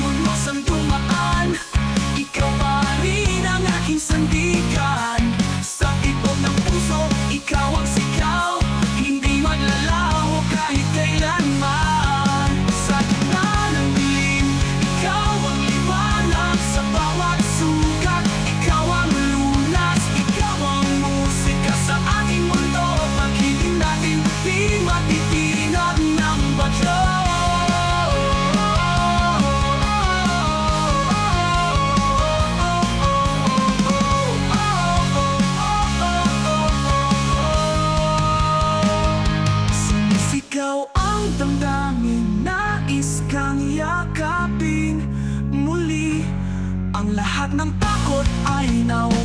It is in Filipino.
mundo sang dumaan. Ikaw pa rin ang aking sandigan. Sa ibog ng puso, ikaw ang sigaw, hindi maglalaho kahit kailanman. Sa gitna ng dilim, ikaw ang liwanag. Sa bawat sugat, ikaw ang lunas. Ikaw ang musika sa ating mundo. Pag-ibig natin di matitinag ng bagyo. Ikaw ang damdamin, nais kang yakapin muli. Ang lahat ng takot ay nawala.